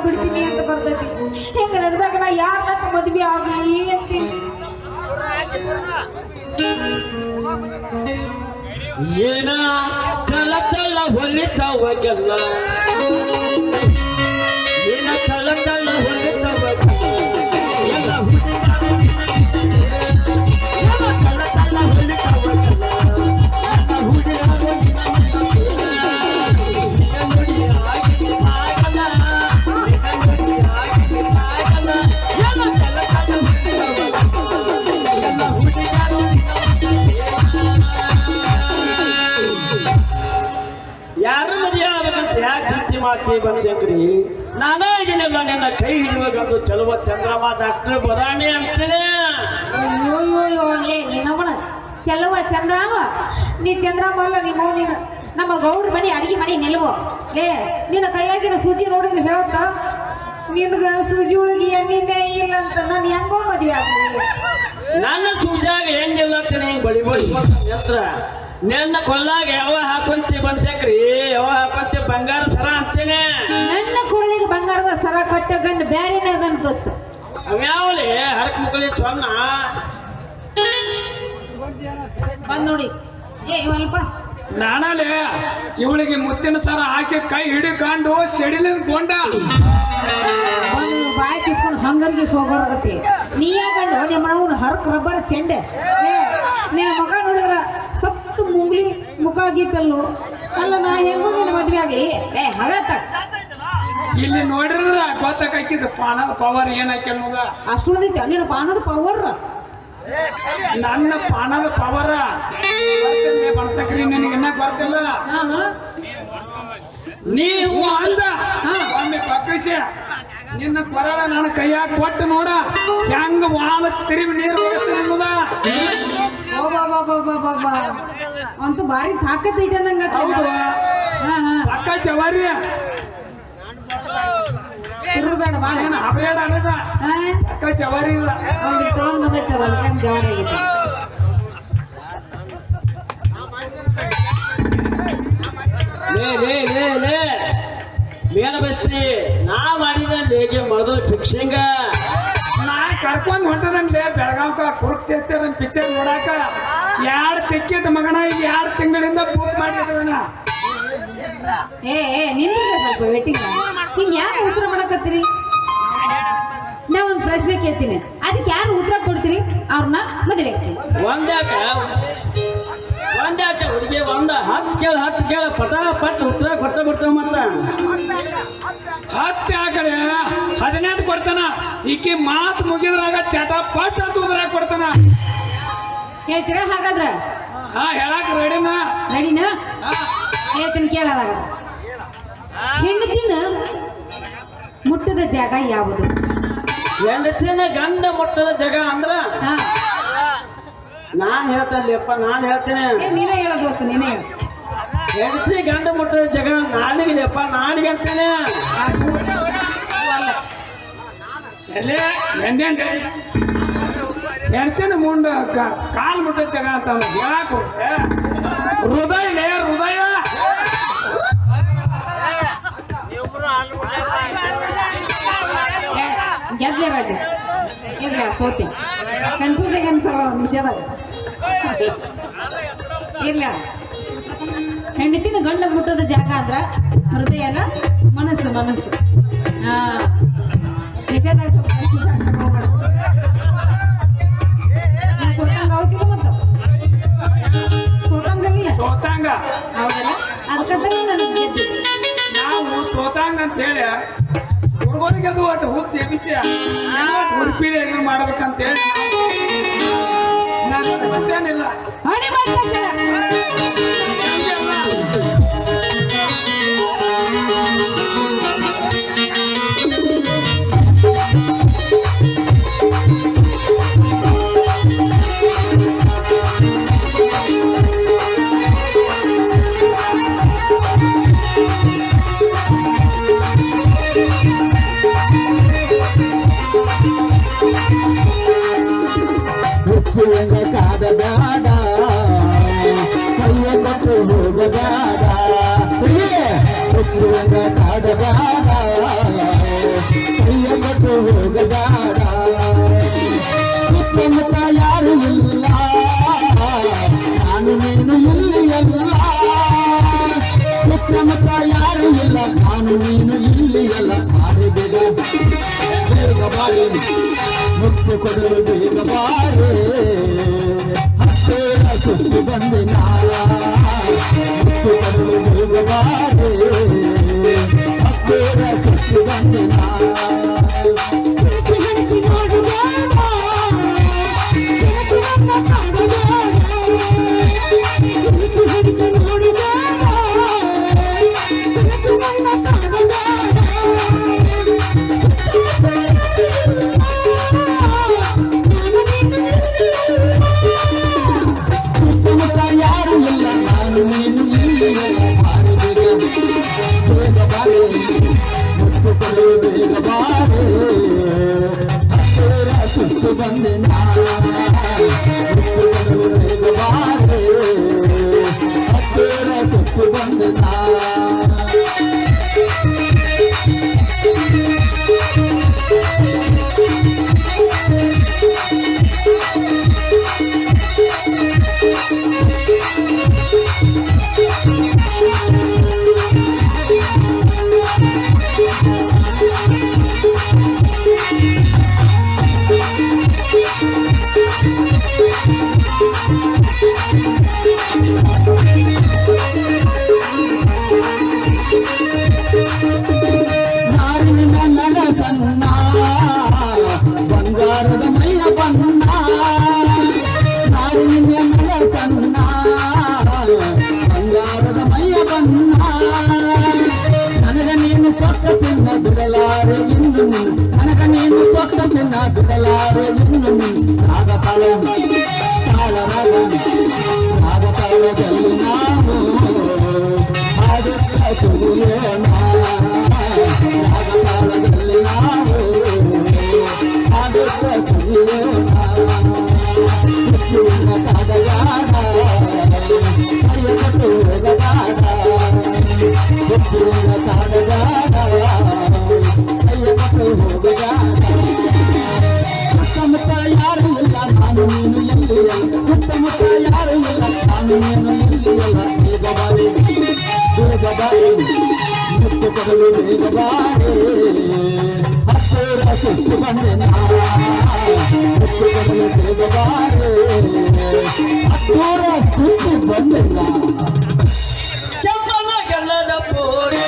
ಬಿಡ್ತೀನಿ ಅಂತ ಬರ್ತೈತಿ. ಹಿಂಗ ನಡೆದಾಗ ನಾ ಯಾರನ್ನ ಮದ್ವೆ ಆಗ್ಲಿ ಅಂತೀನಿ. ಏನ ತಳ ತಳ ಹೊಲಿತಾವಾಗೆಲ್ಲ ಏನ ತಳ ತಳ ಹೊಲಿತಾವಾಗೆಲ್ಲ ಎಲ್ಲ ತಳ ತಳ ಹೊಲಿತಾವಾಗೆಲ್ಲ ಯಾರು ಮದುವೆ ಆಗ್ಬೇಕಂತ ಯಾಕೆ ಚಿಂತೆ ಮಾಡ್ತೀವಿ ಬನಶಂಕರಿ? ನಾನೇ ಇದನ್ನೆಲ್ಲ ನಿನ್ನ ಕೈ ಹಿಡಿಬೇಕಂದು ಚಲುವ ಚಂದ್ರಮ್ಮ ಡಾಕ್ಟರ್ ಬದಾಮಿ ಅಂತೇನೆ. ನೀನವನ ಚಲುವ ಚಂದ್ರಾಮ, ನೀ ಚಂದ್ರಾಮ ಅಲ್ಲ, ನೀವು ನೀನು ನಮ್ಮ ಗೌಡ್ರ ಮನೆ ಅಡಿಗೆ ಮನೆ ನಿಲ್ವೋ ಲೇ. ನಿನ್ನ ಕೈಯಾಗಿನ ಸೂಜಿ ನೋಡಿದ್ರೆ ಹೇಳುತ್ತ ನಿನ್ಗ ಸೂಜಿ ಒಳಗೆ ಎಣ್ಣಿನೇ ಇಲ್ಲ ಅಂತ ನಾನು ಹೆಂಗೋ ಮದ್ವೆ ಆಗ್ತೀನಿ. ನನ್ನ ಸೂಜಾಗ ಹೆಂಗಿಲ್ಲ ಅಂತೀನಿ, ಹಿಂಗ್ ಬಳಿ ಬಳಿ ಯಂತ್ರ ನಿನ್ನ ಕೊಲ್ಲಾಗ ಯಾವ ಹಾಕೊಂತಿ ಬನಶಂಕರಿ, ಯಾವ ಹಾಕೊಂತಿ ಬಂಗಾರ ಸರ ಅಂತೇನೆ. ನನ್ನ ಕುರಳಿಗೆ ಬಂಗಾರದ ಸರ ಕಟ್ಟ ಗಂಡು ಬ್ಯಾರಿನ ಅದನ್ನ ದೋಸ್ತ. ಅವ್ಯಾವಲಿ ಹರಕ್ ಮುಕ್ಕಳಿ ಸೊನ್ನ ಬಂದ್ ನೋಡಿ. ಏ ಇವಲ್ಪ ನಾನಲೆ ಇವಳಿಗೆ ಮುತ್ತಿನ ಸರ ಹಾಕಿ ಕೈ ಹಿಡಿಕೊಂಡು ಸೆಡಿಲಿನ ಕೊಂಡ ಒಂದು ಬಾಯಿ ಕಿಸ್ಕೊಂಡು ಹಂಗರ್ಗೆ ಹೋಗೋರ್ಗತಿ. ನೀ ಯಾಕಂಡು ನಿಮ್ಮ ಅವನು ಹರಕ್ ರಬ್ಬರ್ ಚೆಂಡೆ. ನಿನ್ನ ಮುಖ ನೋಡಿದ್ರ ಸತ್ತು ಮುಂಗ್ಲಿ ಮುಖ ಆಗಿತ್ತಲ್ಲೋ. ಅಲ್ಲ ನಾ ಹೆಂಗೋ ನಿನ್ನ ಮದ್ವೆ ಆಗಲಿ. ಹಾಗತ್ತ ಇಲ್ಲಿ ನೋಡಿದ್ರ ಗೊತ್ತಾಕಿದ್ ಪಾನದ ಪವರ್ ಏನಕ್ಕೆ ಅನ್ನೋದ. ಅಷ್ಟೊಂದೈತಿ ನಿನ್ನ ಪಾನದ ಪವರ್. ನನ್ನ ಪಾನದ ಪವರ ಬನಶಂಕರಿ ನಿನಗೆ ಇನ್ನ ಗೊತ್ತಿಲ್ಲ. ನೀವು ಅಂದ ಒಮ್ಮೆ ಪಕ್ಕಸಿ ನಿನ್ನ ಕೊರಳ ನನ್ನ ಕೈಯಾಗ ಕೊಟ್ಟು ನೋಡ ಹೆಂಗ ವಾದ ತಿರುವಿ ನೀರು ಹೋಗುತ್ತೆ ಅನ್ನೋದ. ಅಂತೂ ಭಾರಿ ತಾಕತ್ತೈತೆ ನಂಗ. ಪಕ್ಕ ಜವಾರಿ ತಿರುಗಬೇಡ ಬಾಳ ಅಬೇಡ ಅನ್ನದ ಪಕ್ಕ ಜವಾರಿ ಇಲ್ಲ. ಅವ್ನಿಗೆ ತಗೊಂಡ್ ಬಂದೈತೆ ಹೊಲಕಂಗ್ ಜವಾರಿ ಆಗೈತೆ. ಲೇ ಲೇ ಲೇ ಲೇ ಮೇಲ ಬಸ್ತಿ ನಾ ಮಾಡಿದ ಮೊದಲು ಫಿಕ್ಸಿಂಗ ನಾ ಕರ್ಕೊಂಡ್ ಹೊಂಟದನ್ಲೇ ಬೆಳಗಾವ್ಕ ಕುರುಕ್ಷೇತ್ರ ಪಿಕ್ಚರ್ ನೋಡಾಕ 2 ಟಿಕೆಟ್ ಮಗನ ಈಗ 2 ತಿಂಗಳಿಂದ ಬುಕ್ ಮಾಡಿದ್ದನ. ನಿನ್ನಿಂದ ಸ್ವಲ್ಪ ವೇಟಿಂಗ್. ಹಿಂಗ್ ಯಾಕೆ ಉತ್ತರ ಮಾಡಕತ್ತೀರಿ? ನಾ ಒಂದು ಪ್ರಶ್ನೆ ಕೇಳ್ತೀನಿ, ಅದಕ್ಕೆ ಯಾರು ಉತ್ತರ ಕೊಡ್ತೀರಿ? ಅವ್ರನ್ನ ಮದುವೆ ಒಂದ್ಯಾಕೆ ಹುಡುಗಿ 10 ಕೇಳ ಪಟ ಪಟ್ ಉತ್ತರ ಕೊಟ್ಟ ಬಿಡ್ತಾವ. ಮತ್ತ 10 ಆ ಕಡೆ 18 ಕೊಡ್ತಾನ. ಈಕಿ ಮಾತು ಮುಗಿದ್ರಾಗ ಚಟ ಪಟ್ ಅಂತ ಉತ್ತರ ಕೊಡ್ತಾನ. ಹೇಳ್ತೀರಾ? ಹಾಗಾದ್ರ ಹೇಳಾಕ ರೆಡಿನಾ? ರೆಡಿನಾ? ಹೇಳ್ತೀನಿ ಕೇಳದಾಗ. ಹೆಂಡತಿನ ಮುಟ್ಟದ ಜಾಗ ಯಾವುದು? ಹೆಂಡತಿನ ಗಂಡ ಮುಟ್ಟದ ಜಾಗ ಅಂದ್ರ ನಾನ್ ಹೇಳ್ತೇನೆಪ್ಪ, ನಾನ್ ಹೇಳ್ತೇನೆ. ನೀನೇ ಹೇಳೋ ದೋಸ್ತ, ನೀನೇ ಹೇಳ. ಹೆಂಡತಿ ಗಂಡ ಮುಟ್ಟದ ಜಾಗ ನಾನಿಗೆಪ್ಪ, ನಾನಿಗೆ ಅಂತೇನೆ. ಹೆಣ್ತಿನ ಮುಂಡ ಕಾಲ್ ಮುಟ್ಟದ ಜಾಗ ಅಂತ ಹೇಳಾಕ ಹೃದಯ ಹೃದಯ ಗೆದ್ಲೆ ರಾಜ ಇರ್ಲ ಸೋತಿ ಕನ್ಫ್ಯೂಸ್ ಆಗಿ ಅನ್ಸಲ್ಲ ನಿಷೇಧಾಗ ಇರ್ಲ. ಹೆಂಡತಿನ ಗಂಡ ಮುಟ್ಟದ ಜಾಗ ಅಂದ್ರ ಹೃದಯ ಅಲ್ಲ, ಮನಸ್ಸು. ನಿಷೇಧಾಗ ಸ್ವಲ್ಪ ಕನ್ಫ್ಯೂಸ್ ಆಗ್ತದೆ, ಹೋಗ್ಬೇಡ. ಸೋತಂಗ ಅವತ್ತಿಲ್ಲ ಮತ್ತು ಸೋತಂಗ ಹೌದಲ್ಲ, ಅದಕ್ಕಂತಾನೆ ನನಗೆ ಗೆದ್ದಿ. ನಾವು ಸೋತಾಂಗ ಅಂತ ಹೇಳಿ ಹುಡುಗರಿಗೆ ಅದು ಒಟ್ಟು ಹುಚ್ಚ ಎಬಿಸಿ ಉಡುಪಿಲಿ ಇದನ್ನ ಮಾಡ್ಬೇಕಂತ ಹೇಳಿ ಮತ್ತೇನಿಲ್ಲ. ಕಾದ ಬೇಡ ಕೈಯ ಬೇಗ ಬಾರೆ ಮುತ್ತು ಕೊಡಲು ಬೇಗ ಬಾರೆ ಹತ್ತೇರ ಸುತ್ತಿ ಬಂದೆ ಮುತ್ತು ಕೊಡಲು ಬೇಗ ಬಾರೆ ಹತ್ತೇರ ಸುತ್ತಿ ಬಂದೆ ಬಂದೆ ಹತ್ತೇರ ಸುತ್ತು ಬಂದೆ ಬಂಗಾರದ ಮೈಯ ಬಣ್ಣ ನಾರಿನ ಮನ ಸಣ್ಣ ಬಂಗಾರದ ಮೈಯ ಬಣ್ಣ ನನಗ ನೀನು ಚೊಕ್ಕ ಚಿನ್ನ ಬಿಡಲಾರೆ ಇನ್ನು ನನಗ ನೀನು ಚೊಕ್ಕ ಚಿನ್ನ ಬಿಡಲಾರೆ ಇನ್ನು ರಾಗ ತಾಳದಲ್ಲಿ ನಾವು ಹಾಡುತ್ತ ಸುರಿಯೋಣ ರಾಗ ತಾಳದಲ್ಲಿ ನಾವು ಹಾಡುತ್ತ ಸುರಿಯೋಣ ಹುಚ್ಚುವಿನ ಕಾದಗಾಡ ಹರಿಯಕಟ್ಟು ಹೋಗದಾಡ ಹುಚ್ಚುವಿನ ಕಾದಗಾಡ ಹರಿಯಕಟ್ಟು ಹೋಗದಾಡ ಸುತ್ತಮುತ್ತ ಯಾರು ಇಲ್ಲ ನಾನು ನೀನು ಎಲ್ಲಿ ಎಲ್ಲ ಸುತ್ತಮುತ್ತ ಯಾರು ಇಲ್ಲ ನಾನು ನೀನು ಎಲ್ಲಿ ಎಲ್ಲ ಬೇಗ ಬಾರಿ ಮುತ್ತು ಕೊಡಲು ಬೇಗ ಬಾರಿ ಹತ್ತೇರ ಸುತ್ತು ಬಂದೆ ಮುತ್ತು ಕೊಡಲು ಬೇಗ ಬಾರಿ ಹತ್ತೇರ ಸುತ್ತು ಬಂದಿಲ್ಲ ಚಮ್ಮನ ಗೆಲ್ಲದ ಪೋರಿ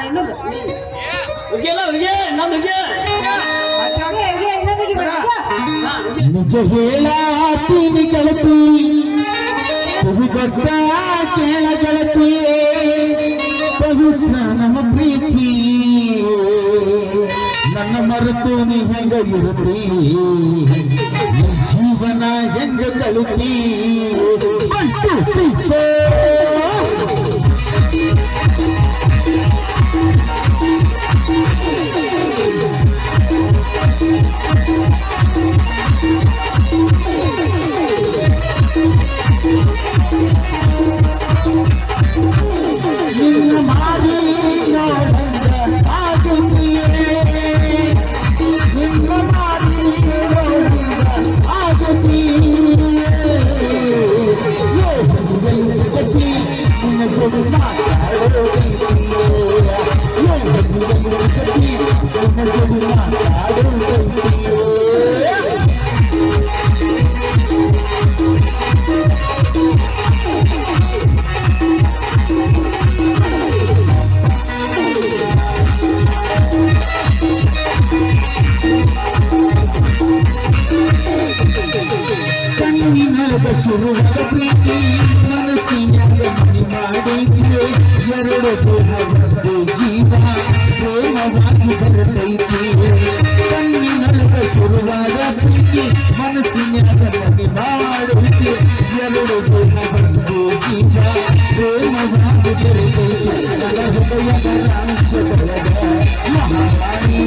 ಇನ್ನೊಂದು ಉಗಿಯಲ್ಲ ಉಗಿಯ ನಂದು ಉಗಿಯ ನಿಜ ಹೇಳಾತೀನಿ ಗೆಳತಿ ಬಹುದೊಡ್ಡ ಕೇಳ ಗೆಳತಿ ಪವಿತ್ರ ನಮ್ಮ ಪ್ರೀತಿ ನನ್ನ ಮರೆತು ನೀ ಹೆಂಗ ಇರುತ್ತಿ ಜೀವನ ಹೆಂಗ ಕಲಿತಿ ನಿನ್ನ ಮಾಡಿ ನೋಡಂಗ ಆಗುತ್ತೀಯೇ ನಿನ್ನ ಮಾಡಿ ನೋಡಂಗ ಆಗುತ್ತೀಯೇ ಗತಿ ನಿನ್ನ ಜೋಡಿ ಮಾತಾಡೋದೈತೀಯೇ ಗತಿ ನಿನ್ನ ಜೋಡಿ ಮಾತಾಡೋದೈತೀಯೇ ಕಣ್ಣಿನೊಳಗ ಶುರುವಾದ ಪ್ರೀತಿ ಮನಸ್ಸಿನ್ಯಾಗ ಮನೆ ಮಾಡೈತೆ ಎರಡು ದೇಹ ಒಂದು ಜೀವ ಪ್ರೇಮವಾಗಿ ಬರತೈತಿ ಕಣ್ಣಿನೊಳಗ ಶುರುವಾದ ಪ್ರೀತಿ ಮನಸ್ಸಿನ್ಯಾಗ ಮನೆ ಮಾಡೈತೆ ಎರಡು ದೇಹ ಒಂದು ಜೀವ ಪ್ರೇಮವಾಗಿ ಬರತೈತಿ ನನ್ನ ಹೃದಯದ ರಾಂಶದೊಳಗ ಮಹಾರಾಣಿ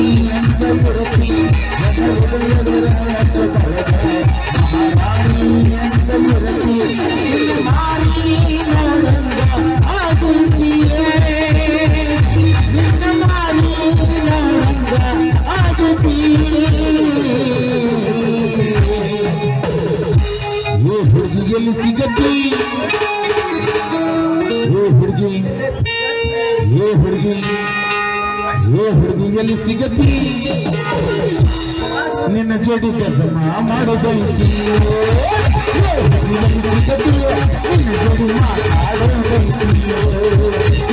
ಎಲ್ಲಿ ಸಿಗತಿ ನಿನ್ನ ಜೋಡಿ ಕೆಲಸ ಮಾಡೋದೈತಿ ಎಲ್ಲಿ ಸಿಗತಿ ನಿನ್ನ ಜೋಡಿ ಮಾಡೋದೈತಿ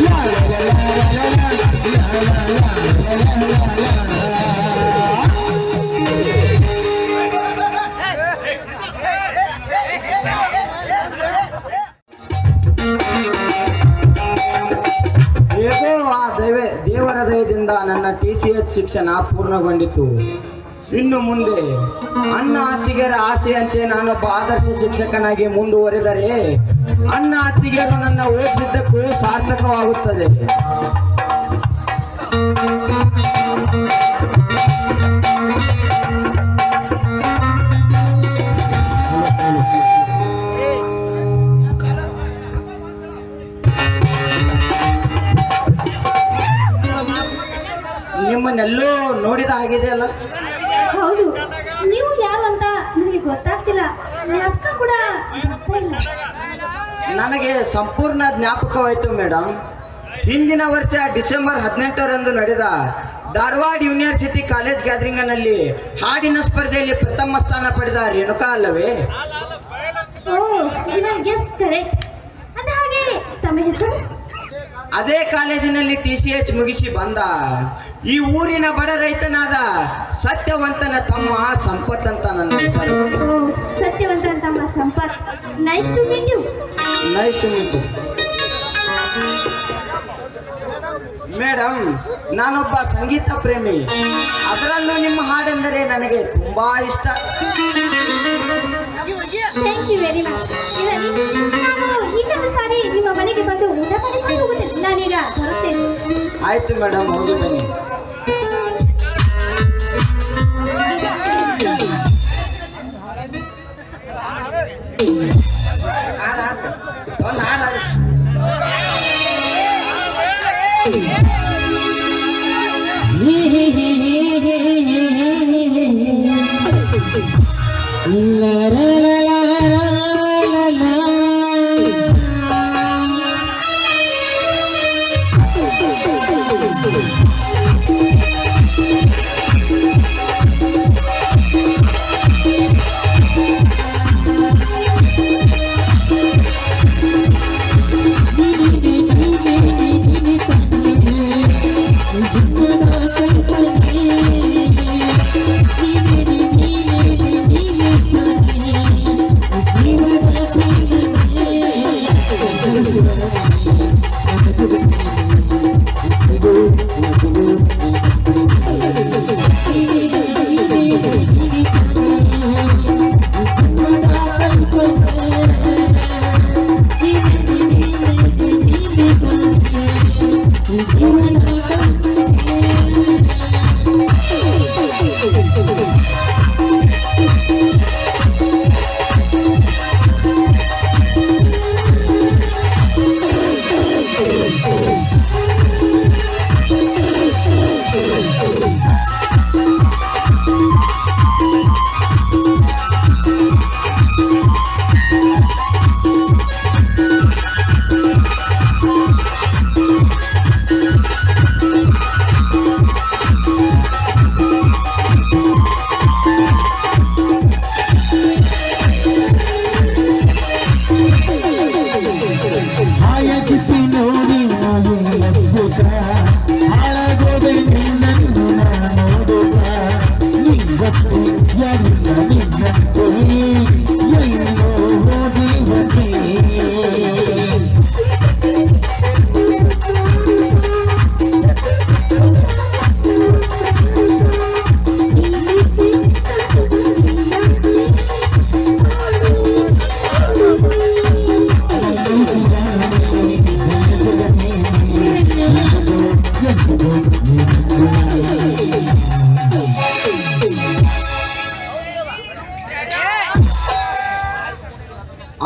ಲಾ ಲಾ ಲಾ ಲಾ ಲಾ ಲಾ ಲಾ ಲಾ ಲಾ ಹೇಗೋ ಆ ದೇವರ ದಯದಿಂದ ನನ್ನ TCH ಶಿಕ್ಷಣ ಪೂರ್ಣಗೊಂಡಿತು. ಇನ್ನು ಮುಂದೆ ಅಣ್ಣ ಅತ್ತಿಗೆಯರ ಆಸೆಯಂತೆ ನಾನೊಬ್ಬ ಆದರ್ಶ ಶಿಕ್ಷಕನಾಗಿ ಮುಂದುವರೆದರೆ ಅಣ್ಣ ಅತ್ತಿಗೆಯರು ನನ್ನ ಓದಿಸಿದ್ದಕ್ಕೂ ಸಾರ್ಥಕವಾಗುತ್ತದೆ. ನಿಮ್ಮನ್ನೆಲ್ಲೋ ನೋಡಿದ ಆಗಿದೆ ಅಲ್ಲ? ಹೌದು, ನೀವು ಯಾರು ಅಂತ ನನಗೆ ಗೊತ್ತಾಗ್ತಿಲ್ಲ. ಜ್ಞಾಪಕ ಕೂಡ ಬರ್ತಾ ಇಲ್ಲ. ನನಗೆ ಸಂಪೂರ್ಣ ಜ್ಞಾಪಕವಾಯಿತು ಮೇಡಮ್. ಹಿಂದಿನ ವರ್ಷ ಡಿಸೆಂಬರ್ 18ರಂದು ನಡೆದ ಧಾರವಾಡ ಯೂನಿವರ್ಸಿಟಿ ಕಾಲೇಜ್ ಗ್ಯಾದರಿಂಗ್ನಲ್ಲಿ ಹಾಡಿನ ಸ್ಪರ್ಧೆಯಲ್ಲಿ ಪ್ರಥಮ ಸ್ಥಾನ ಪಡೆದ ರೇಣುಕಾ ಅಲ್ಲವೇ? ಓ, ಗೆಸ್ ಕರೆಕ್ಟ್. ಅದ ಹಾಗೆ ತಮ್ಮ ಹೆಸರು? ಅದೇ ಕಾಲೇಜಿನಲ್ಲಿ TCH ಮುಗಿಸಿ ಬಂದ ಈ ಊರಿನ ಬಡ ರೈತನಾದ ಸತ್ಯವಂತನ ತಮ್ಮ ಸಂಪತ್ ಅಂತ ನನ್ನ ಹೆಸರು. ಓ, ಸತ್ಯವಂತ ತಮ್ಮ Sampath. Nice to meet you. Nice to meet you madam. ನಾನೊಬ್ಬ ಸಂಗೀತ ಪ್ರೇಮಿ, ಅದರಲ್ಲೂ ನಿಮ್ಮ ಹಾಡೆಂದರೆ ನನಗೆ ತುಂಬಾ ಇಷ್ಟ. Thank you very much. ನಾನು ಇನ್ನೊಂದು ಸಾರಿ ನಿಮ್ಮ ಮನೆಗೆ ಬಂದು ಊಟ ಮಾಡಿಕೊಂಡು ಹೋಗುತ್ತೇನೆ. ನಾನೀಗ ಬರುತ್ತೇನೆ. ಆಯ್ತು ಮೇಡಮ್, ಹೋಗಿ ಬನ್ನಿ.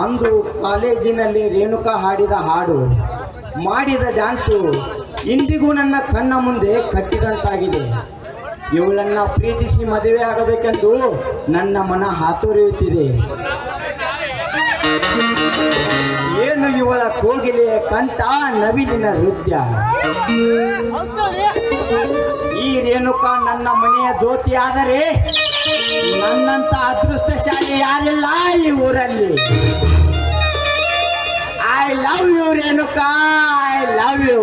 ಅಂದು ಕಾಲೇಜಿನಲ್ಲಿ ರೇಣುಕಾ ಹಾಡಿದ ಹಾಡು, ಮಾಡಿದ ಡ್ಯಾನ್ಸು ಇಂದಿಗೂ ನನ್ನ ಕಣ್ಣ ಮುಂದೆ ಕಟ್ಟಿದಂತಾಗಿದೆ. ಇವಳನ್ನ ಪ್ರೀತಿಸಿ ಮದುವೆ ಆಗಬೇಕೆಂದು ನನ್ನ ಮನ ಹಾತೊರೆಯುತ್ತಿದೆ. ಏನು ಇವಳ ಕೋಗಿಲೆಯ ಕಂಠ, ನವಿಲಿನ ನೃತ್ಯ. ಈ ರೇಣುಕಾ ನನ್ನ ಮನೆಯ ಜ್ಯೋತಿ ಆದರೆ ನನ್ನಂತ ಅದೃಷ್ಟಶಾಲಿ ಯಾರಿಲ್ಲ ಈ ಊರಲ್ಲಿ. I love you Renuka, I love you.